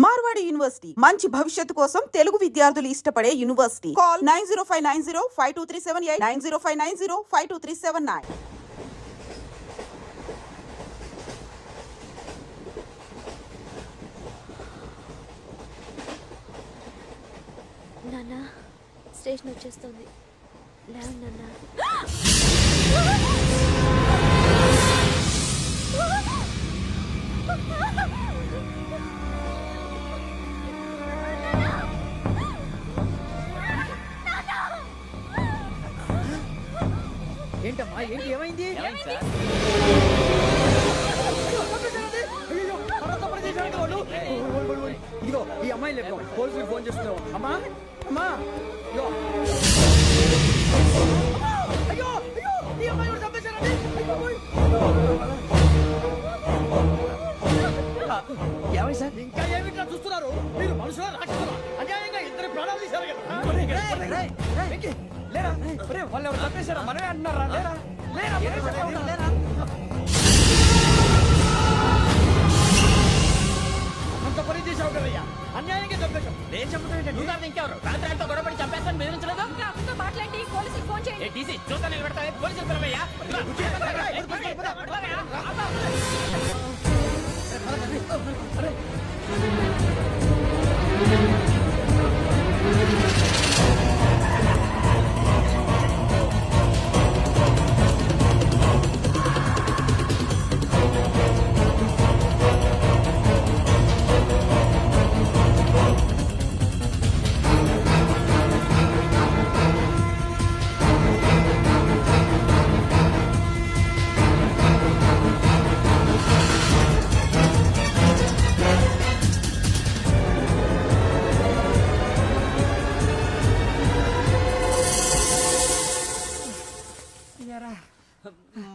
Marwadi university మంచి భవిష్యత్తు కోసం తెలుగు విద్యార్థులు ఇష్టపడే యూనివర్సిటీ. కాల్ 9059052378 9059052379. నాన్న స్టేషన్ వచ్చేస్తుంది. లేవు నాన్న. ఏంటమ్మా ఏంటి ఏమైంది? ఇదిగో ఈ అమ్మాయి లేదు, పోలీసులకు ఫోన్ చేస్తున్నావు. అమ్మా అమ్మా ఇదిగో. అయ్యో అయ్యో ఈ అమ్మాయి కూడా చంపేశారండి. ఏమై సార్ ఇంకా ఏమిట్లా చూస్తున్నారు? మీరు మనుషుల రాక్షసులా? అన్యాయంగా ఇద్దరు ప్రాణాలు తీశారు కదా. లేరా వాళ్ళు ఎవరు చంపేశారా? మనమే అంటున్నారా? లేరా లేరా అంత పని చేసావు కదయ్యా, అన్యాయంగా చంపేశావు. నేను చెప్పడం ఇంకెవరు రాత్రి గొడవపడి చంపేస్తాను బెదిరించలేదు. మాట్లాడి పోలీసులకు ఫోన్ చేయండి. టీసీ చూస్తాను పెడతాను పోలీసులు పిలవయ్యా.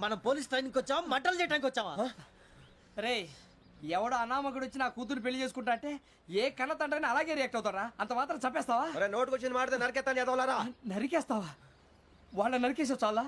మనం పోలీస్ ట్రైనింగ్ వచ్చావా మంటలు చేయడానికి వచ్చావా? రే ఎవడో అనామకుడు వచ్చి నా కూతురు పెళ్లి చేసుకుంటా అంటే ఏ కన్న తండ్రిని అలాగే రియాక్ట్ అవుతారా? అంత మాత్రం చంపేస్తావా? నోటుకు వచ్చింది మాడితే నరికేస్తాను ఎదవలారా. నరికేస్తావా? వాళ్ళ నరికేసావు చాలా,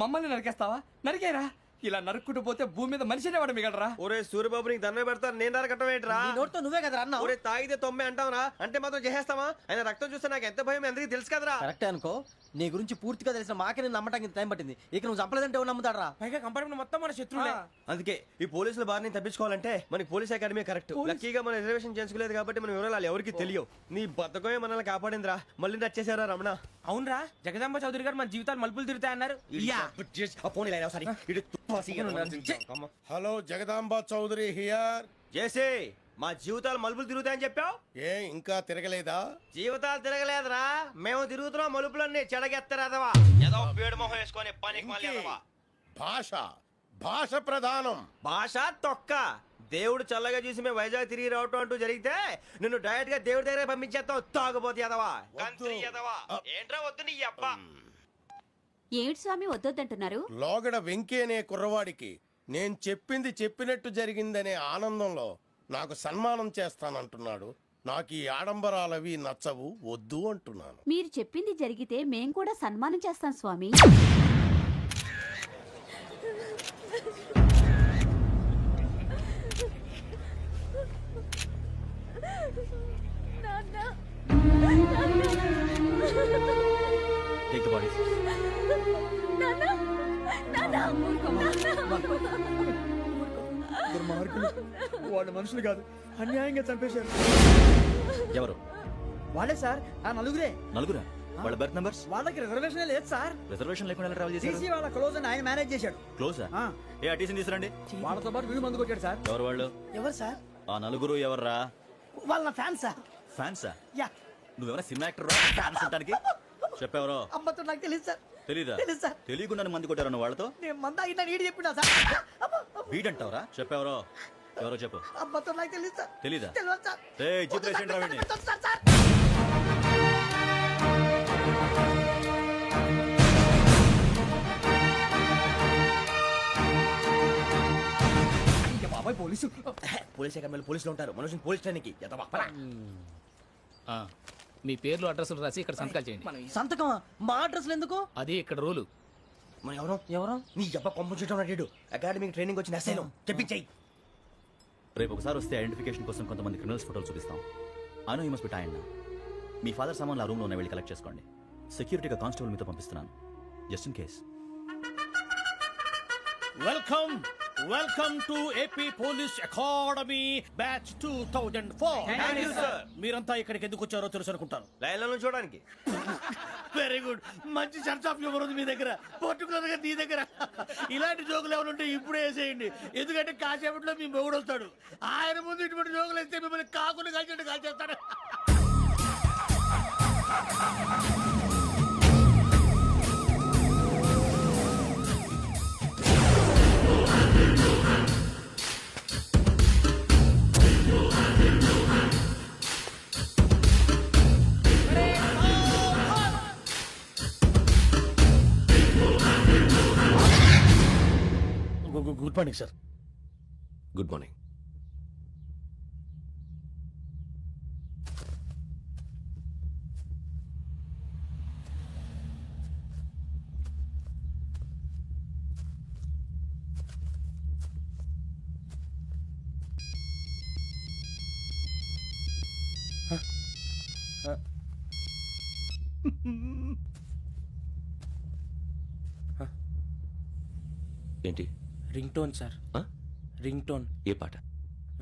మమ్మల్ని నరికేస్తావా? నరికేరా. ఇలా నరుక్కుంటూ పోతే భూమి మీద మనిషినే వాడు మిగలరా. ఒరే సూర్యబాబు నీకు దండ పెడతాను, నేను నరకటం ఏంట్రా? నోటితో నువ్వే కదా అన్నా. ఒరే తాగితే తొమ్మే అంటావరా? అంటే మాత్రం చేసేస్తావా? ఆయన రక్తం చూస్తే నాకు ఎంత భయం అందరికీ తెలుసు కదరా. కరెక్టే అనుకో, నీ గురించి పూర్తిగా తెలిసిన మాకే నేను నమ్మటానికి టైం పట్టింది. ఇక నువ్వు చంపలేదంటే ఎవరు నమ్ముతాడరా? పైగా కంపార్ట్మెంట్ మొత్తం మన శత్రువులే. అందుకే ఈ పోలీసుల బారిని తప్పించుకోవాలంటే మనకి పోలీస్ అకాడమీ కరెక్ట్. లక్కీగా మన రిజర్వేషన్ చేసుకోలేదు కాబట్టి మన వివరాలు ఎవరికి తెలియవు. నీ బతకమే మనల్ని కాపాడిందిరా. మళ్ళీ నచ్చేసారా రమణ? అవునరా, జగదాంబ చౌదరి గారు మన జీవితాలు మలుపులు తిరుగుతాయన్నారు. Hello Jagadamba Chowdary here. JC మా జీవితాలు మలుపులు తిరుగుతాయని చెప్పావు, ఏ ఇంకా తిరగలేదా? జీవితాలు తిరగలేదురా, మేము తిరుగుతున్నాం మలుపులన్నీ. చెడగెత్తరాదవా ఏదో పేడు మొహం వేసుకొని పనికి మాలేదవా. భాష భాష ప్రధానం. భాష తొక్క. దేవుడు చల్లగా చూసి మేము వైజాగ్ తిరిగి రావటం అంటూ జరిగితే నిన్ను డైరెక్ట్ గా దేవుడి దగ్గర పంపించేస్తావు. తాగుబోతు ఎదవా, కంత్రి ఎదవా. ఏంట్రా వద్దు నీ అబ్బా. ఏమిటి స్వామి వద్దొద్దంటున్నారు? లోగడ వెంకీ అనే కుర్రవాడికి నేను చెప్పింది చెప్పినట్టు జరిగిందనే ఆనందంలో నాకు సన్మానం చేస్తానంటున్నాడు. నాకు ఈ ఆడంబరాలవి నచ్చవు, వద్దు అంటున్నాను. మీరు చెప్పింది జరిగితే మేం కూడా సన్మానం చేస్తాం స్వామి. Take the bodies. వాళ్ళు మనుషులు కాదు, అన్యాయంగా చంపేశారు. ఎవరు? వాళ్ళే సార్, ఆ నలుగురే. నలుగురా? వాళ్ళ బర్త్ నంబర్స్? వాళ్ళకి రిజర్వేషన్ లేదు సార్. రిజర్వేషన్ లేకుండా ఎలా ట్రావెల్ చేశారు? టీసీ వాళ్ళ క్లోజ్ అని ఆయన మేనేజ్ చేశాడు. క్లోజా? ఏ అటీసీని తీసుకురండి. వాళ్ళతో పాటు వీడు మందు కొట్టాడు సార్. ఎవరు వాళ్ళు? ఎవరు సార్? ఆ నలుగురు ఎవర్రా? వాళ్ళ ఫ్యాన్స్ సార్. ఫ్యాన్సా? యా. నువ్వేమైనా సినిమా యాక్టర్ ఫ్యాన్స్ ఉంటానికి? చెప్పెవరో? అమ్మతో నాకు తెలియదు సార్. తెలీదా? తెలుసు సార్. తెలియకుండా మంది కొట్టారన్న వాళ్ళతో? నేను మంద అయినా నీడి చెప్పినా సార్. వీడంటావరా? చెప్పెవరో? ఎవరో చెప్పు. అమ్మతో నాకు తెలియదు సార్. తెలీదా? తెలియదు సార్. జీపేషన్ రావండి. బాబాయ్ పోలీసు. పోలీస్ అకాడమీలో పోలీసులు ఉంటారు, మనుషులు పోలీస్ ట్రైనింగ్. మీ పేర్లు అడ్రస్లు రాసి ఇక్కడ సంతకాలు చేయండి. సంతకమా? మా అడ్రస్లు ఎందుకు? అది ఇక్కడ రూలు. మన ఎవరు ఎవరు? నీ అబ్బ పంపించడం నాడు అకాడమిక్ ట్రైనింగ్ వచ్చిన అసైలం చెప్పించాయి. రేపు ఒకసారి వస్తే ఐడెంటిఫికేషన్ కోసం కొంతమంది క్రిమినల్స్ ఫోటోలు చూపిస్తాం. అను యూ మస్ట్ బి టైండ్. మీ ఫాదర్ సామాన్లు ఆ రూమ్లో ఉన్న వెళ్ళి కలెక్ట్ చేసుకోండి. సెక్యూరిటీగా కానిస్టేబుల్ మీతో పంపిస్తున్నాను, just in case. Welcome to AP police academy batch 2004. మీరంతా ఇక్కడికి ఎందుకు వచ్చారో తెలుసు అనుకుంటాను. లైన్లో చూడడానికి. వెరీ గుడ్, మంచి సెన్స్ ఆఫ్ హ్యూమర్ ఉంది మీ దగ్గర, పర్టికులర్ గా నీ దగ్గర. ఇలాంటి జోకులు ఏమైనా ఉంటే ఇప్పుడే వేసేయండి, ఎందుకంటే కాసేపట్లో మీ మొగుడు వస్తాడు. ఆయన ముందు ఇటువంటి జోకులు వేస్తే మిమ్మల్ని కాకుని కాల్చేట్టు కాల్చేస్తాడు. Good morning sir. Good morning. ఏంటి? Ring tone sir. Ring tone. ఏ పాట?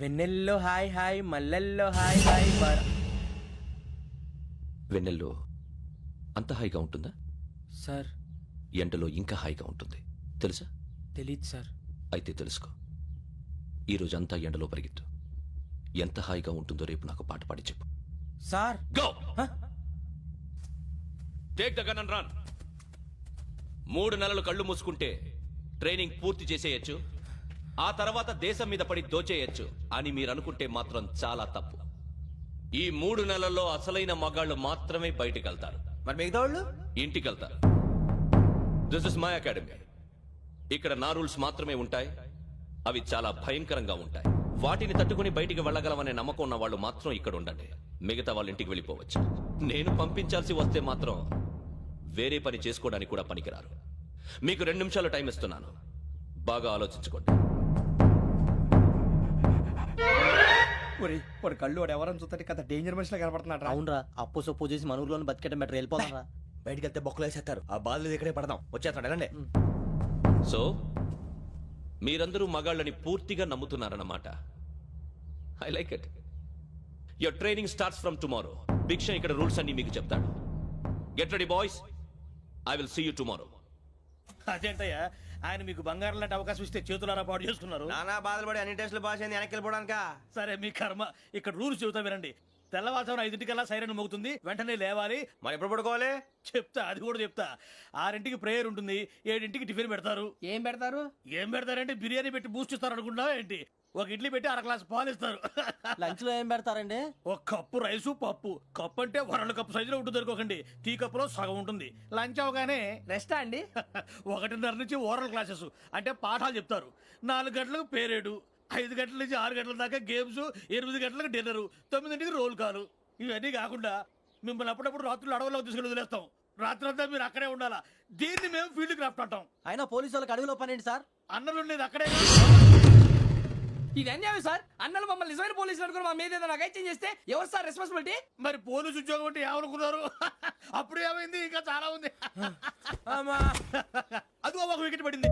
వెన్నెల్లో హాయ్ హాయ్ మల్లెల్లో హాయ్ హాయ్ వెన్నెల్లో అంత హాయిగా ఉంటుందా? సార్ ఎండలో ఇంకా హాయిగా ఉంటుంది తెలుసా? తెలీదు సార్. అయితే తెలుసుకో. ఈరోజు అంతా ఎండలో పరిగెత్తు. ఎంత హాయిగా ఉంటుందో రేపు నాకు పాట పాడి చెప్పు. Sir go. Take the gun and run. 3 నెలలు కళ్ళు మూసుకుంటే ట్రైనింగ్ పూర్తి చేసేయచ్చు, ఆ తర్వాత దేశం మీద పడి దోచేయచ్చు అని మీరు అనుకుంటే మాత్రం చాలా తప్పు. ఈ 3 నెలల్లో అసలైన మగాళ్ళు మాత్రమే బయటికి వెళ్తారు. మరి మిగతా వాళ్ళు ఇంటికి వెళ్తారు. This is my academy. ఇక్కడ నా రూల్స్ మాత్రమే ఉంటాయి. అవి చాలా భయంకరంగా ఉంటాయి. వాటిని తట్టుకుని బయటికి వెళ్ళగలమనే నమ్మకం ఉన్న వాళ్ళు మాత్రం ఇక్కడ ఉండండి. మిగతా వాళ్ళ ఇంటికి వెళ్ళిపోవచ్చు. నేను పంపించాల్సి వస్తే మాత్రం వేరే పని చేసుకోవడానికి కూడా పనికిరారు. మీకు 2 నిమిషాలు టైం ఇస్తున్నాను, బాగా ఆలోచించుకోండి. వాడు కళ్ళు వాడు ఎవరని చూస్తే కదా డేంజర్ మనిషిలో కనపడుతున్నాడు. అవునరా, అప్పు సొప్పు చేసి మన ఊర్లో బతికేయడం బెటర్. వెళ్ళిపోతారా? బయటికి వెళ్తే బొక్కలు వేసేస్తారు. ఆ బాధలు ఇక్కడే పడదాం. వచ్చేస్తాడు వెళ్ళండి. సో మీరందరూ మగాళ్ళని పూర్తిగా నమ్ముతున్నారన్నమాట. I like it. Your training starts from tomorrow. భిక్ష ఇక్కడ రూల్స్ అన్ని మీకు చెప్తాడు. Get ready boys, I will see you tomorrow. అదేంటయ్యా, ఆయన మీకు బంగారం లాంటి అవకాశం ఇస్తే చేతులారా పాటు చేసుకున్నారు. నానా బాధలు పడి అన్ని టెస్టులు పాస్ అయింది, వెనక్కి వెళ్ళిపోవడానికా? సరే మీ కర్మ. ఇక్కడ రూల్స్ చెబుతా వినండి. తెల్లవారుజామున 5 సైరన్ మోగుతుంది, వెంటనే లేవాలి. మరి ఎప్పుడు పడుకోవాలి? చెప్తా, అది కూడా చెప్తా. 6 ప్రేయర్ ఉంటుంది, 7 టిఫిన్ పెడతారు. ఏం పెడతారు? ఏం పెడతారంటే బిర్యానీ పెట్టి బూస్ట్ ఇస్తారు అనుకుంటున్నావా ఏంటి? ఒక ఇడ్లీ పెట్టి 1 గ్లాస్ పాలు ఇస్తారు. లంచ్ లో ఏం పెడతారండి? ఒక కప్పు రైసు పప్పు. కప్పు అంటే 1/2 కప్పు సైజులో ఉంటుంది అనుకోకండి. టీ కప్పులో సగం ఉంటుంది. లంచ్ అవగానే రెస్టా అండి? 1:30 నుంచి ఓరల్ క్లాసెస్ అంటే పాఠాలు చెప్తారు. 4 గంటలకు పేరేడు, 5 గంటల నుంచి 6 గంటల దాకా గేమ్స్, 8 గంటలకు డిన్నర్, 9ంటికి రోల్ కాలు. ఇవన్నీ కాకుండా మిమ్మల్ని అప్పుడప్పుడు రాత్రులు అడవుల్లో తీసుకెళ్ళి వదిలేస్తాం. రాత్రంతా మీరు అక్కడే ఉండాలా. దీన్ని మేము ఫీల్డ్ క్రాఫ్ట్ అంటాం. అయినా పోలీసు వాళ్ళకి అడవిలో పని ఏంటి సార్? అన్నలు ఉండేది అక్కడే. ఇది అన్యాయం సార్. అన్నలు మమ్మల్ని నిజమైన పోలీసులు అనుకుని మా మీద ఏదైనా చేంజ్ చేస్తే ఎవరు సార్ రెస్పాన్సిబిలిటీ? మరి పోలీసు ఉద్యోగం అంటే ఏమనుకున్నారు? అప్పుడు ఏమైంది, ఇంకా చాలా ఉంది. అది ఒక వికెట్ పడింది.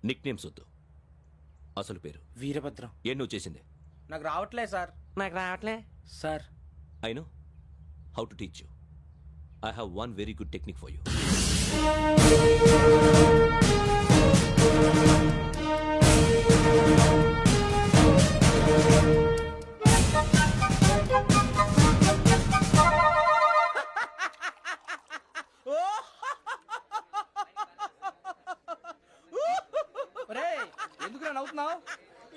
నిక్ నేమ్స్ వద్దు, అసలు పేరు. వీరభద్రం. ఏం నువ్వు చేసింది? నాకు రావట్లే సార్. నాకు రావట్లే sir I know how to teach you. I have one very good technique for you. ఎందుకు నవ్వుతున్నావు?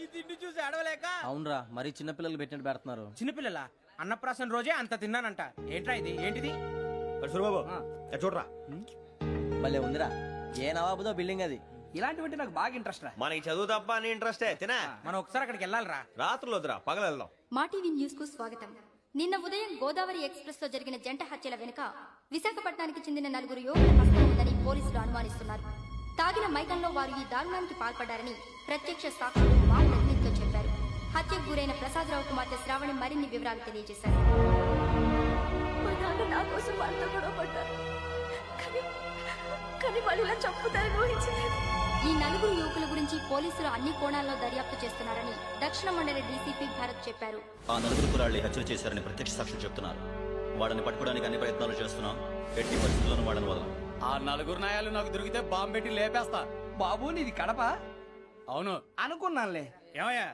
ఈ తిండి చూసి అడవలేక. అవునరా మరీ చిన్నపిల్లలు పెట్టినట్టు పెడుతున్నారు. చిన్నపిల్లల అన్నప్రాసన రోజే అంత తిన్నానంట. ఏంట్రా ఇది? ఏంటిది? సూరిబాబు చూడరా భలే ఉందిరా. ఏ నవాబుదో బిల్డింగ్ అది. ఇలాంటివంటే నాకు బాగా ఇంట్రెస్ట్ రా. మనకి చదువు తప్ప అని ఇంట్రెస్టే తినా. మనం ఒకసారి అక్కడికి వెళ్ళాలిరా. రాత్రులు వద్దురా పగలు వెళ్దాం. మా టీవీ న్యూస్ కు స్వాగతం. నిన్న ఉదయం గోదావరి ఎక్స్ప్రెస్ లో జరిగిన జంట హత్యల వెనుక విశాఖపట్నానికి చెందిన 4 యువకుల హస్తం ఉందని పోలీసులు అనుమానిస్తున్నారు. తాగిన మైకంలో వారు ఈ దారుణానికి పాల్పడ్డారని ప్రత్యక్ష సాక్షులు మా ప్రతినిధితో చెప్పారు. హత్యకు గురైన ప్రసాదరావు కుమార్తె శ్రావణి మరిన్ని వివరాలు తెలియజేశారు. నా కోసం వాళ్ళతో గొడవ పడ్డారు. కానీ వాళ్ళు ఇలా చంపుతారని ఊహించలేదు. ఈ 4 యువకుల గురించి పోలీసులు అన్ని కోణాల్లో దర్యాప్తు చేస్తున్నారని దక్షిణ మండలి డీసీపీ భరత్ చెప్పారు. ఆ 4 కుర్రాళ్ళే హత్యలు చేశారని ప్రత్యక్ష సాక్షులు చెప్తున్నారు. వాళ్ళని పట్టుకోవడానికి అన్ని ప్రయత్నాలు చేస్తున్నాం. ఎట్టి పరిస్థితుల్లోనూ వాళ్ళని వదలం. ఆ 4 నాయాలు నాకు దొరికితే బాంబు పెట్టి లేపేస్తా. బాబు నీది కడప? అవును అనుకున్నానులే. ఏమయ్యా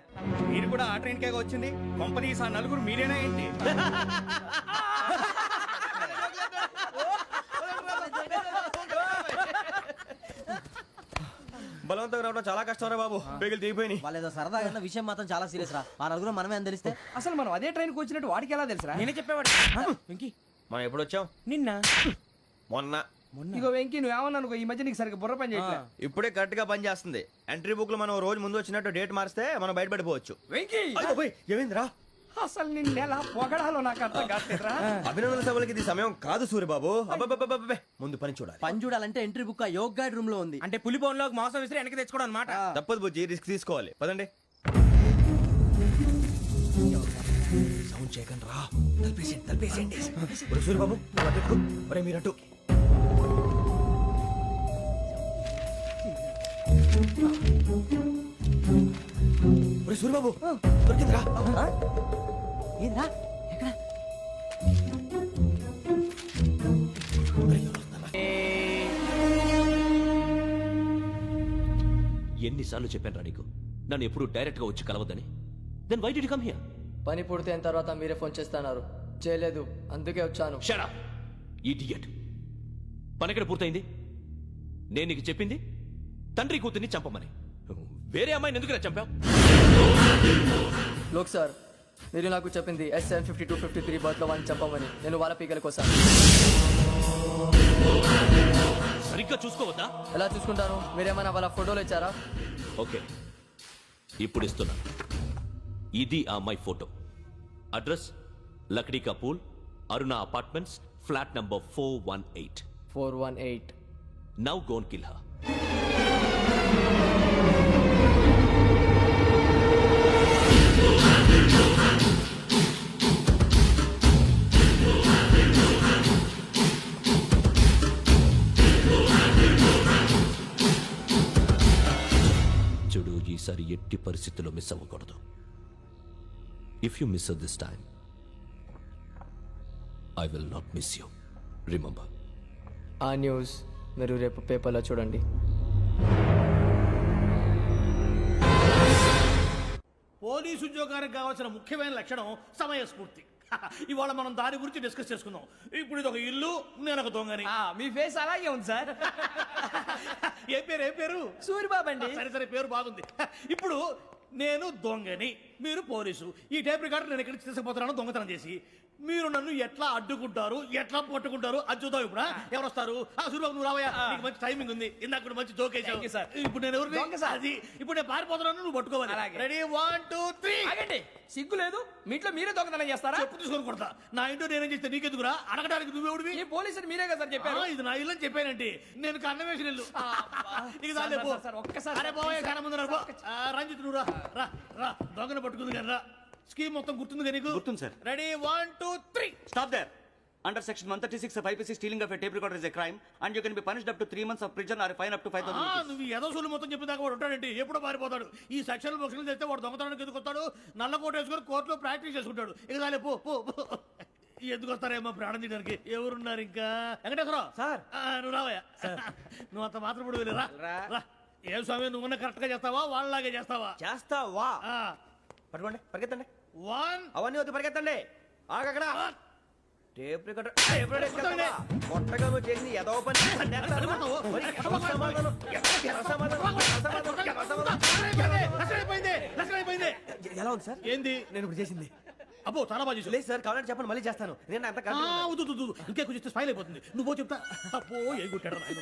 మీరు కూడా ఆ ట్రైన్ కేగా వచ్చింది? కొంపదీసి ఆ 4 మీరేనా ఏంటి? బలవంతంగా రావడం చాలా కష్టం రా బాబు. పేగులు తీగిపోయినాయి. వాళ్ళేదో సరదాగా విషయం మాత్రం చాలా సీరియస్ రా. ఆ 4 మనమే అని తెలిస్తే అసలు మనం అదే ట్రైన్కి వచ్చినట్టు వాడికి ఎలా తెలుసురా? నేనే చెప్పేవాడు. వెంకీ మనం ఎప్పుడు వచ్చాం? నిన్న మొన్న. ఇగో వెంకీ నువ్వేమన్నా అనుకో, ఈ మధ్య నీకు సరిగ్గా బుర్ర పని చేయట్లే. ఇప్పుడే కరెక్ట్ గా పని చేస్తుంది. ఎంట్రీ బుక్ లో మనం రోజు ముందు వచ్చినట్టు డేట్ మారిస్తే మనం బయటపడిపోవచ్చు. వెంకీ ఏమైందిరా? అసలు నిన్న ఎలా పొగడాలో నాకు అర్థం కాట్లేదురా. అభినందన సభలకి ఇది సమయం కాదు సూర్యబాబు. అబ్బబ్బబ్బబ్బబ్బే. ముందు పని చూడాలి. పని చూడాలంటే ఎంట్రీ బుక్ ఆ యోగ్ గైడ్ రూమ్ లో ఉంది. అంటే పులి బోన్ లోకి మాంసం విసిరి వెనక్కి తెచ్చుకోవడం అనమాట. తప్పదు బుజ్జి, రిస్క్ తీసుకోవాలి. పదండి. సౌండ్ చేయకండి రా. తలపేసేయండి. సూర్యబాబు ఒరే మీరట్టు. సూర్యబాబు దొరికిందిరా. ఏంద్రా ఎక్కడ? ఎన్నిసార్లు చెప్పాను రా నీకు నన్ను ఎప్పుడు డైరెక్ట్ గా వచ్చి కలవద్దని? Then why did you come here? పని పూర్తయిన తర్వాత మీరే ఫోన్ చేస్తున్నారు. చేయలేదు, అందుకే వచ్చాను. Shut up idiot. పని ఎక్కడ పూర్తయింది? నేను నీకు చెప్పింది తండ్రి కూతుర్ని చంపమని. వేరే అమ్మాయిని ఎందుకు చంపావు? లోక్ సార్, మీరు నాకు చెప్పింది SN 5253 బర్త్ లో వాడిని చంపమని. నేను వాళ్ళ పీకల కోసం. సరిగ్గా చూసుకోవద్దా? ఎలా చూసుకుంటాను? మీరేమైనా వాళ్ళ ఫోటోలు ఇచ్చారా? ఓకే, ఇప్పుడు ఇస్తున్నా. ఇది ఆ అమ్మాయి ఫోటో. అడ్రస్ లక్డీ కా pool, Aruna apartments, flat number 418. 418. Now go and kill her. చూడు, ఈసారి ఎట్టి పరిస్థితుల్లో మిస్ అవ్వకూడదు. If you miss this time I will not miss you. Remember. ఆ న్యూస్ మీరు రేపు పేపర్లో చూడండి. పోలీసు ఉద్యోగానికి కావాల్సిన ముఖ్యమైన లక్షణం సమయస్ఫూర్తి. ఇవాళ మనం దాని గురించి డిస్కస్ చేసుకుందాం. ఇప్పుడు ఇది ఒక ఇల్లు, నేను ఒక దొంగని. మీ ఫేస్ అలాగే ఉంది సార్. ఏ పేరు? సూరిబాబు అండి. సరే పేరు బాగుంది. ఇప్పుడు నేను దొంగని, మీరు పోలీసు. ఈ టైప్ రికార్డు నేను ఎక్కడికి తీసుకుపోతున్నాను దొంగతనం చేసి. మీరు నన్ను ఎట్లా అడ్డుకుంటారు, ఎట్లా పట్టుకుంటారు అది చూద్దాం. ఇప్పుడు ఎవరు వస్తారు? సూరిబాబు నువ్వు రావయ్యా, నీకు మంచి టైమింగ్ ఉంది. ఇందాక కూడా మంచి జోక్ వేసావు సార్. ఇప్పుడు నేను ఎవరు? అది ఇప్పుడు నేను పారిపోతున్నాను, నువ్వు పట్టుకోవాలి. రెడీ 1 2 3. ఆగండి, సిగ్గు లేదు? మీ ఇంట్లో మీరే దొంగతనం చేస్తారా? చెప్పు తీసుకొని కొడతా. నా ఇంట్లో నేనేం చేస్తే నీకెందుకురా? అడగడానికి నువ్వెవడివి? ఈ పోలీసులు మీరే కదా సార్ చెప్పారు. ఇది నా ఇల్లు అని చెప్పానంటే నేను కన్నం వేసిన ఇల్లు. ఒక్కసారి పోయే కన్న ముందు రంజిత్ నువ్వు రా. దొంగను పట్టుకుంది కదా రా. స్కీమ్ మొత్తం గుర్తుంది నీకు? గుర్తుంది sir. Ready 1 2 3. Stop there. Under section 136 of IPC, stealing of a tape recorder is a crime and you can be punished up to 3 months of prison or a fine up to 5,000 rupees. నువ్వు ఏదో సూలు మొత్తం చెప్పేదాకా వాడు ఉంటాడండి. ఎప్పుడో పారిపోతాడు. ఈ section బుక్స్లు తెస్తే వాడు దొంగతనానికి ఎందుకు వస్తాడు? నల్ల కోట వేసుకొని కోర్టులో ప్రాక్టీస్ చేసుకుంటాడు. ఇక చాలే పో. ఎందుకు వస్తారేమో ప్రాణం తీయడానికి ఎవరున్నారు ఇంకా వెంకటేశ్వరరావు సార్. నువ్వు రావయ్యా నువ్వు అంత మాత్రం ఇప్పుడు వెళ్ళి రా ఏం స్వామి నువ్వున్న కరెక్ట్ గా చేస్తావా వాళ్ళలాగే చేస్తావా చేస్తావా పట్టుకోండి పరిగెత్తండి వన్ అవన్నీ వద్దు పరిగెత్తండి ఆగక్కడ టేప్ రికార్డర్ కొత్తగా నువ్వు చేసింది ఏదో పని ఎలా ఉంది సార్ ఏంది నేను ఇప్పుడు చేసింది అబ్బో చాలా బాగా చేసావు. లేదు సార్ కావాలంటే చెప్పండి మళ్ళీ చేస్తాను నేను అంత ఆ, వద్దు, వద్దు, వద్దు. ఇంకే కొంచెం స్మైల్ అయిపోతుంది నువ్వు చెప్తా అబ్బో ఏ కొట్టాడు నాయన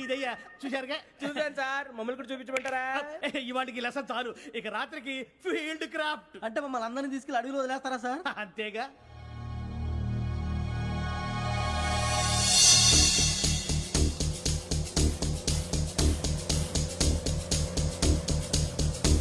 ఇదయ్యా చూశారుగా చూసాను సార్ మమ్మల్ని కూడా చూపించమంటారా ఇవాటికి లెసన్ చాలు ఇక రాత్రికి ఫీల్డ్ క్రాఫ్ట్ అంటే మమ్మల్ని అందరినీ తీసుకెళ్ళి అడుగులో వదిలేస్తారా సార్ అంతేగా